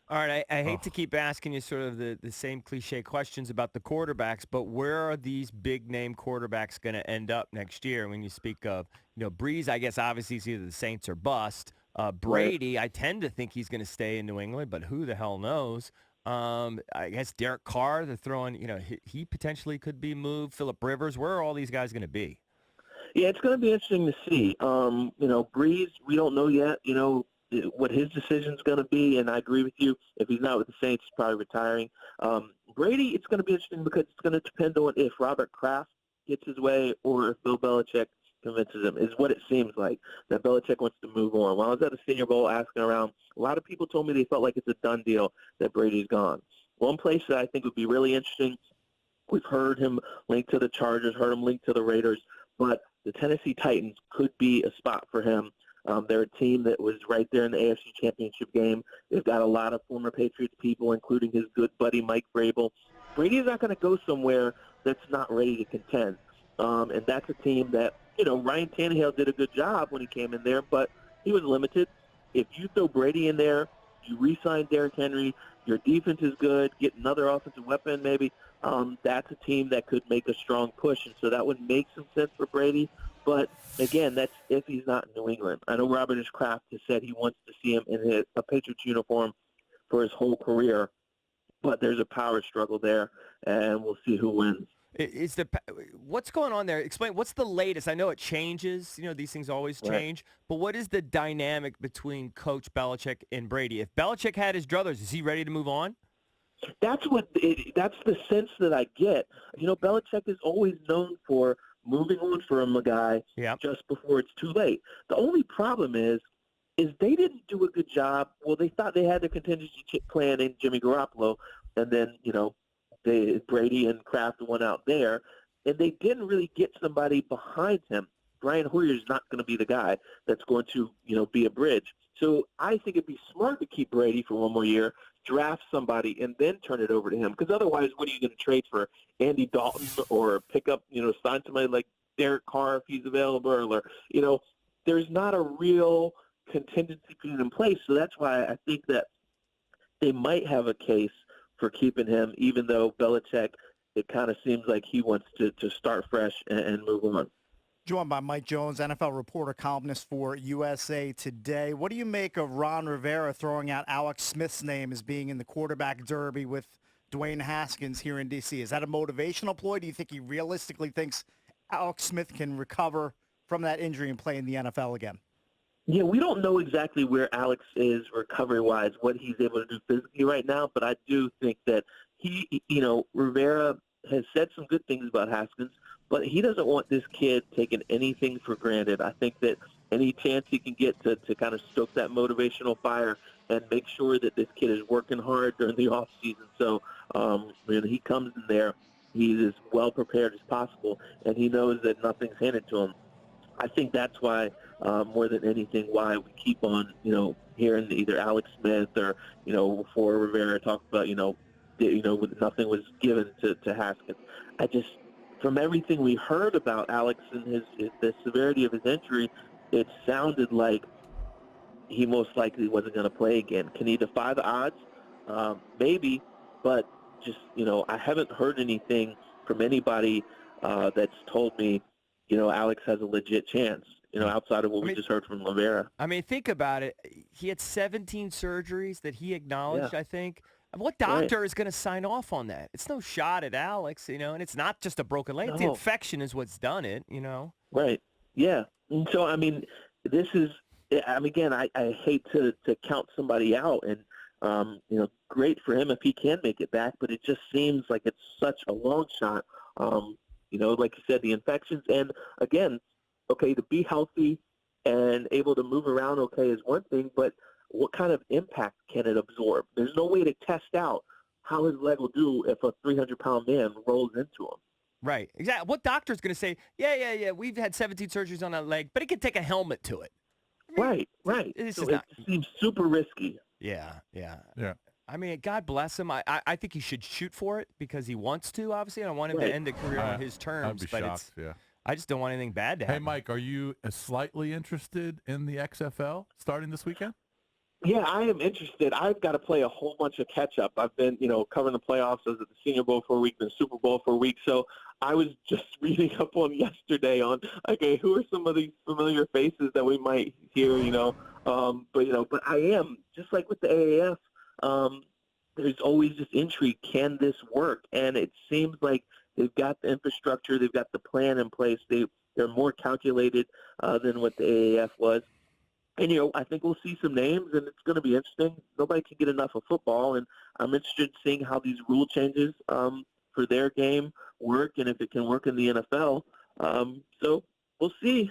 All right, I hate to Oh, keep asking you sort of the same cliche questions about the quarterbacks, but where are these big name quarterbacks going to end up next year? When you speak of, Breeze, I guess obviously it's either the Saints or bust. Right. Brady, I tend to think he's going to stay in New England, but who the hell knows? I guess Derek Carr, they're throwing, he potentially could be moved. Phillip Rivers, where are all these guys going to be? Yeah, it's going to be interesting to see. Breeze, we don't know yet, what his decision's going to be, and I agree with you. If he's not with the Saints, he's probably retiring. Brady, it's going to be interesting because it's going to depend on if Robert Kraft gets his way or if Bill Belichick convinces him, is what it seems like, that Belichick wants to move on. When I was at the Senior Bowl asking around, a lot of people told me they felt like it's a done deal that Brady's gone. One place that I think would be really interesting, we've heard him linked to the Chargers, heard him linked to the Raiders, but the Tennessee Titans could be a spot for him. They're a team that was right there in the AFC Championship game. They've got a lot of former Patriots people, including his good buddy Mike Vrabel. Brady's not going to go somewhere that's not ready to contend. And that's a team that, Ryan Tannehill did a good job when he came in there, but he was limited. If you throw Brady in there, you re-sign Derrick Henry, your defense is good, get another offensive weapon maybe, that's a team that could make a strong push. And so that would make some sense for Brady. But, again, that's if he's not in New England. I know Robert Kraft has said he wants to see him in a Patriots uniform for his whole career, but there's a power struggle there, and we'll see who wins. Is the what's going on there? Explain what's the latest. I know it changes. These things always Right. change. But what is the dynamic between Coach Belichick and Brady? If Belichick had his druthers, is he ready to move on? That's the sense that I get. Belichick is always known for moving on from a guy Yeah. just before it's too late. The only problem is they didn't do a good job. Well, they thought they had the contingency plan in Jimmy Garoppolo, and then Brady and Kraft went out there, and they didn't really get somebody behind him. Brian Hoyer is not going to be the guy that's going to be a bridge. So I think it'd be smart to keep Brady for one more year, draft somebody, and then turn it over to him. Because otherwise, what are you going to trade for? Andy Dalton or pick up, sign somebody like Derek Carr if he's available, or there's not a real contingency plan in place. So that's why I think that they might have a case for keeping him, even though Belichick, it kind of seems like he wants to start fresh and move on. Joined by Mike Jones, NFL reporter, columnist for USA Today. What do you make of Ron Rivera throwing out Alex Smith's name as being in the quarterback derby with Dwayne Haskins here in D.C.? Is that a motivational ploy? Do you think he realistically thinks Alex Smith can recover from that injury and play in the NFL again? Yeah, we don't know exactly where Alex is recovery-wise, what he's able to do physically right now, but I do think that Rivera has said some good things about Haskins, but he doesn't want this kid taking anything for granted. I think that any chance he can get to kind of stoke that motivational fire and make sure that this kid is working hard during the off season. So when he comes in there, he's as well prepared as possible, and he knows that nothing's handed to him. I think that's why, more than anything, why we keep on, hearing either Alex Smith or, before Rivera talked about, nothing was given to Haskins. I just, from everything we heard about Alex and the severity of his injury, it sounded like he most likely wasn't going to play again. Can he defy the odds? Maybe, but just, I haven't heard anything from anybody that's told me, Alex has a legit chance, outside of what I we mean, just heard from Rivera. think about it. He had 17 surgeries that he Yeah, acknowledged, I think. What right. doctor is going to sign off on that? It's no shot at Alex, and it's not just a broken leg. It's the No, infection is what's done it. right. Yeah. And so, this is, again, I hate to count somebody out, and, great for him if he can make it back, but it just seems like it's such a long shot. Like you said, the infections. And again, okay, to be healthy and able to move around okay is one thing, but what kind of impact can it absorb? There's no way to test out how his leg will do if a 300-pound man rolls into him. Right. Exactly. What doctor's going to say, yeah, we've had 17 surgeries on that leg, but it can take a helmet to it. I mean, Right, right. this So is it not. seems super risky. Yeah. Yeah. I mean, God bless him. I think he should shoot for it because he wants to, obviously. I don't want him to Right. end a career on his I'd terms, be but shocked. Yeah. I just don't want anything bad to Hey, happen. Mike, are you slightly interested in the XFL starting this weekend? Yeah, I am interested. I've got to play a whole bunch of catch up. I've been, covering the playoffs. I was at the Senior Bowl for a week, then Super Bowl for a week. So I was just reading up on yesterday on, okay, who are some of these familiar faces that we might hear, but I am just like with the AAF. Um, there's always this intrigue. Can this work? And it seems like they've got the infrastructure, they've got the plan in place. They're more calculated than what the AAF was. And, I think we'll see some names, and it's going to be interesting. Nobody can get enough of football, and I'm interested in seeing how these rule changes for their game work and if it can work in the NFL. So we'll see.